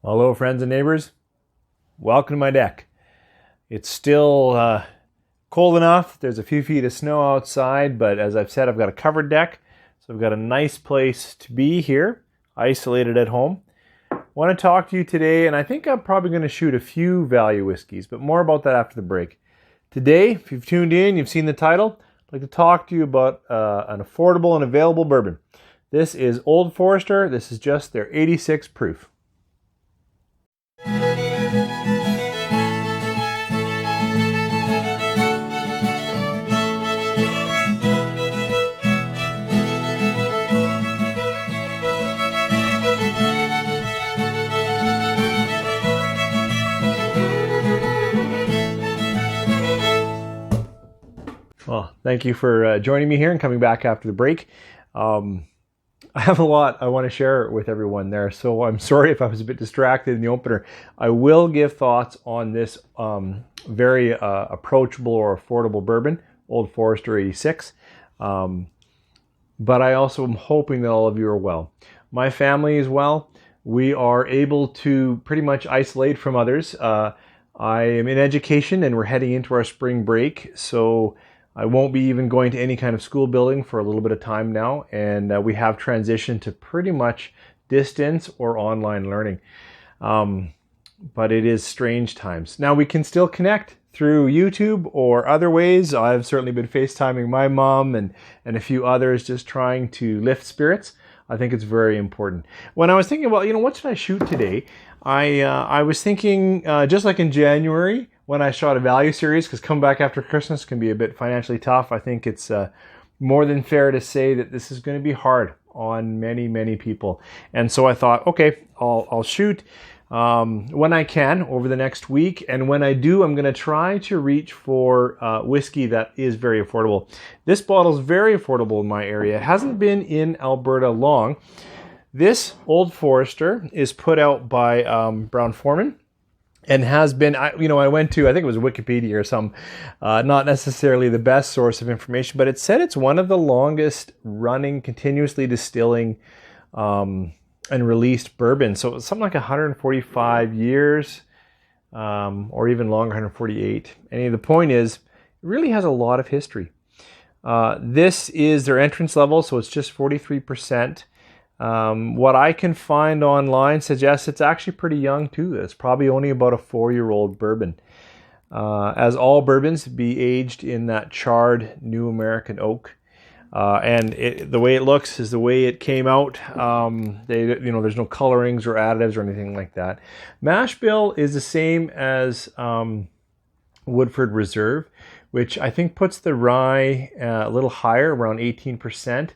Hello, friends and neighbors. Welcome to my deck. It's still cold enough. There's a few feet of snow outside, but as I've said, I've got a covered deck. So I've got a nice place to be here, isolated at home. I want to talk to you today, and I think I'm probably going to shoot a few value whiskeys, but more about that after the break. Today, if you've tuned in, you've seen the title, I'd like to talk to you about an affordable and available bourbon. This is Old Forester. This is just their 86 proof. Well, thank you for joining me here and coming back after the break. I have a lot I want to share with everyone there, so I'm sorry if I was a bit distracted in the opener. I will give thoughts on this very approachable or affordable bourbon, Old Forester 86. But I also am hoping that all of you are well. My family is well. We are able to pretty much isolate from others. I am in education and we're heading into our spring break, so I won't be even going to any kind of school building for a little bit of time now, and we have transitioned to pretty much distance or online learning. But it is strange times. Now we can still connect through YouTube or other ways. I've certainly been FaceTiming my mom and a few others, just trying to lift spirits. I think it's very important. When I was thinking about, what should I shoot today? I was thinking, just like in January, when I shot a value series, because coming back after Christmas can be a bit financially tough. I think it's more than fair to say that this is going to be hard on many, many people. And so I thought, okay, I'll shoot when I can over the next week. And when I do, I'm going to try to reach for whiskey that is very affordable. This bottle is very affordable in my area. It hasn't been in Alberta long. This Old Forester is put out by Brown-Forman. And has been, I went to, I think it was Wikipedia or some, not necessarily the best source of information, but it said it's one of the longest running, continuously distilling and released bourbon. So it's something like 145 years or even longer, 148. And the point is, it really has a lot of history. This is their entrance level, so it's just 43%. What I can find online suggests it's actually pretty young too. It's probably only about a 4-year-old bourbon. As all bourbons, be aged in that charred New American oak. And the way it looks is the way it came out. There's no colorings or additives or anything like that. Mash bill is the same as Woodford Reserve, which I think puts the rye a little higher, around 18%.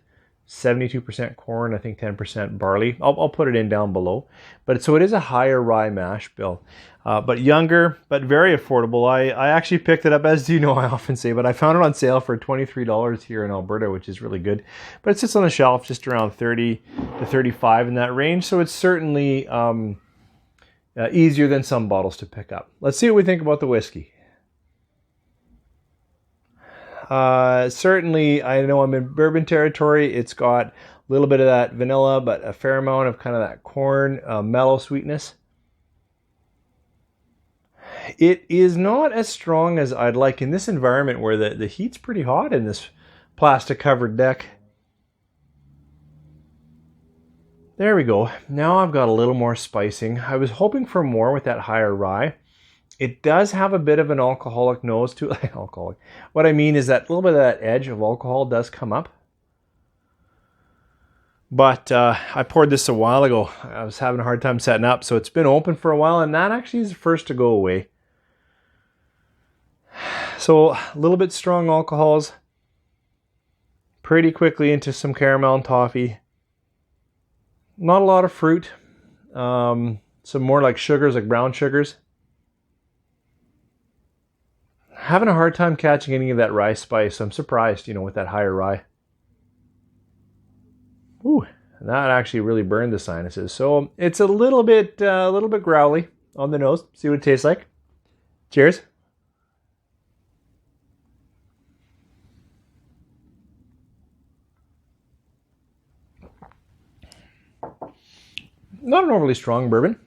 72% corn, I think 10% barley. I'll put it in down below. But so it is a higher rye mash bill, but younger, but very affordable. I actually picked it up, as you know, I often say, but I found it on sale for $23 here in Alberta, which is really good. But it sits on the shelf just around 30 to 35 in that range. So it's certainly easier than some bottles to pick up. Let's see what we think about the whiskey. Certainly, I know I'm in bourbon territory. It's got a little bit of that vanilla, but a fair amount of kind of that corn mellow sweetness. It is not as strong as I'd like in this environment where the heat's pretty hot in this plastic covered deck. There we go. Now I've got a little more spicing. I was hoping for more with that higher rye. It does have a bit of an alcoholic nose to it. Alcoholic. What I mean is that a little bit of that edge of alcohol does come up. But I poured this a while ago. I was having a hard time setting up, so it's been open for a while, and that actually is the first to go away. So a little bit strong alcohols. Pretty quickly into some caramel and toffee. Not a lot of fruit. Some more like sugars, like brown sugars. Having a hard time catching any of that rye spice. I'm surprised, with that higher rye. Ooh, that actually really burned the sinuses. So it's a little bit growly on the nose. See what it tastes like. Cheers. Not an overly strong bourbon.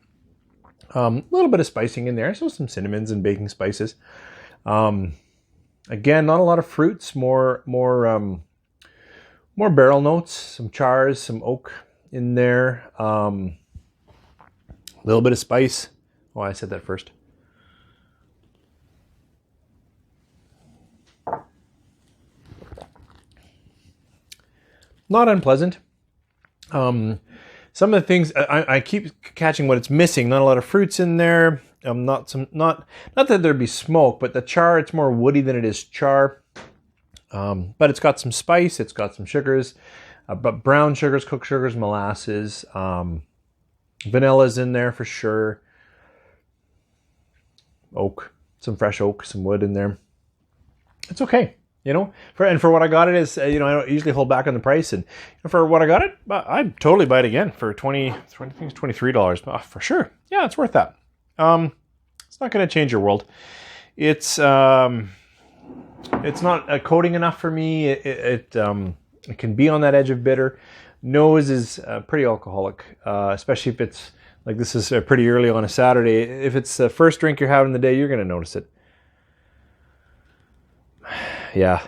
A little bit of spicing in there, so some cinnamons and baking spices. Again, not a lot of fruits, more barrel notes, some chars, some oak in there. A little bit of spice. Oh, I said that first. Not unpleasant. Some of the things I keep catching what it's missing. Not a lot of fruits in there. Not that there'd be smoke, but the char, it's more woody than it is char. But it's got some spice. It's got some sugars, but brown sugars, cooked sugars, molasses. Vanilla's in there for sure. Oak, some fresh oak, some wood in there. It's okay. For what I got it is, I don't usually hold back on the price, and for what I got it, I'd totally buy it again for I think it's $23 for sure. Yeah, it's worth that. It's not going to change your world. It's not coating enough for me. It can be on that edge of bitter. Nose is pretty alcoholic, especially if it's like this is pretty early on a Saturday. If it's the first drink you're having the day, you're going to notice it. Yeah,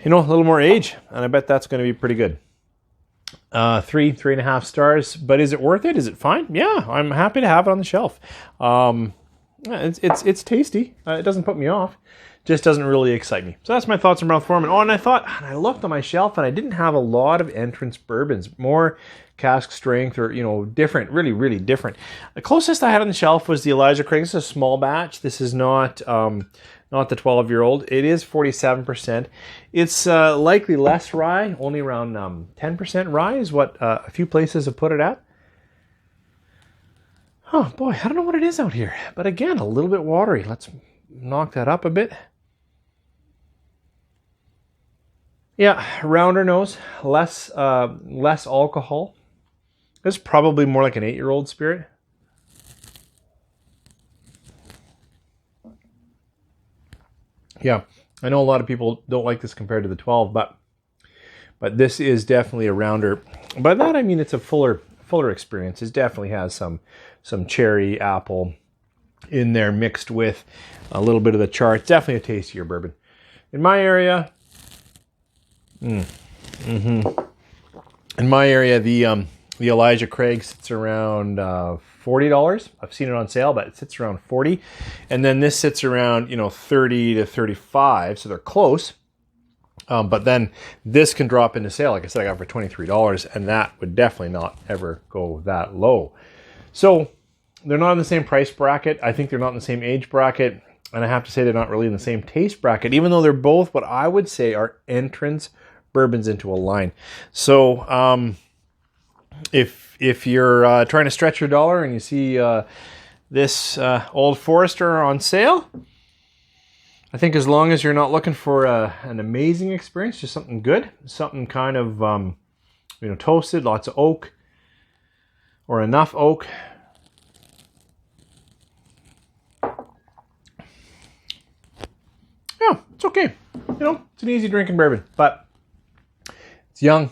a little more age, and I bet that's going to be pretty good. 3.5 stars. But is it worth it? Is it fine? Yeah, I'm happy to have it on the shelf. It's tasty. It doesn't put me off. Just doesn't really excite me. So that's my thoughts on Brown-Forman. Oh, and I looked on my shelf, and I didn't have a lot of entrance bourbons, more cask strength or different, really, really different. The closest I had on the shelf was the Elijah Craig. This is a small batch. This is not the 12-year-old. It is 47%. It's likely less rye, only around 10% rye is what a few places have put it at. Oh boy, I don't know what it is out here, but again, a little bit watery. Let's knock that up a bit. Yeah, rounder nose, less alcohol. It's probably more like an 8-year-old spirit. Yeah, I know a lot of people don't like this compared to the 12, but this is definitely a rounder. By that I mean it's a fuller experience. It definitely has some cherry, apple in there mixed with a little bit of the char. It's definitely a tastier bourbon. In my area, the Elijah Craig sits around $40. I've seen it on sale, but it sits around $40. And then this sits around, $30 to $35. So they're close. But then this can drop into sale. Like I said, I got it for $23, and that would definitely not ever go that low. So they're not in the same price bracket. I think they're not in the same age bracket. And I have to say they're not really in the same taste bracket, even though they're both what I would say are entrance bourbons into a line. So if you're trying to stretch your dollar and you see this Old Forester on sale, I think as long as you're not looking for an amazing experience, just something good, something kind of toasted, lots of oak, or enough oak. Yeah, it's okay. It's an easy drinking bourbon, but it's young,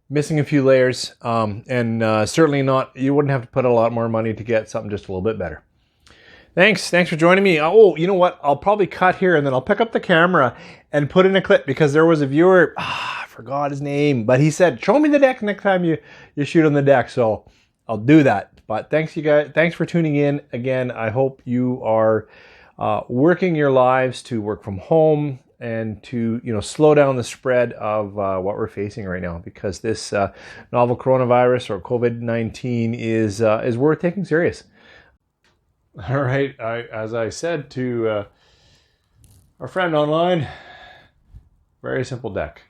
missing a few layers, and certainly not, you wouldn't have to put a lot more money to get something just a little bit better. Thanks for joining me. Oh, you know what? I'll probably cut here and then I'll pick up the camera and put in a clip, because there was a viewer, I forgot his name, but he said, show me the deck next time you shoot on the deck. So I'll do that. But thanks you guys. Thanks for tuning in. Again, I hope you are working your lives to work from home and to slow down the spread of what we're facing right now, because this novel coronavirus or COVID-19 is worth taking serious. All right, as I said to our friend online, very simple deck.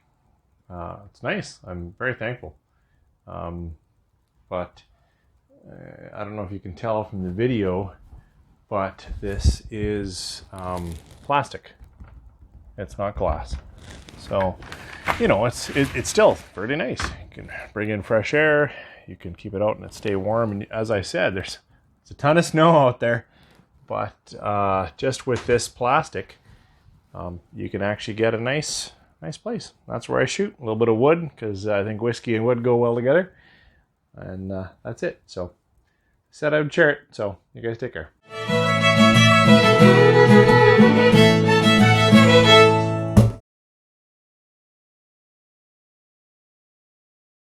It's nice. I'm very thankful. But I don't know if you can tell from the video, but this is plastic. It's not glass. So, it's still pretty nice. You can bring in fresh air. You can keep it out and it stay warm. And as I said, there's a ton of snow out there, but just with this plastic, you can actually get a nice place. That's where I shoot. A little bit of wood, because I think whiskey and wood go well together, and that's it. So said I would share it. So you guys take care.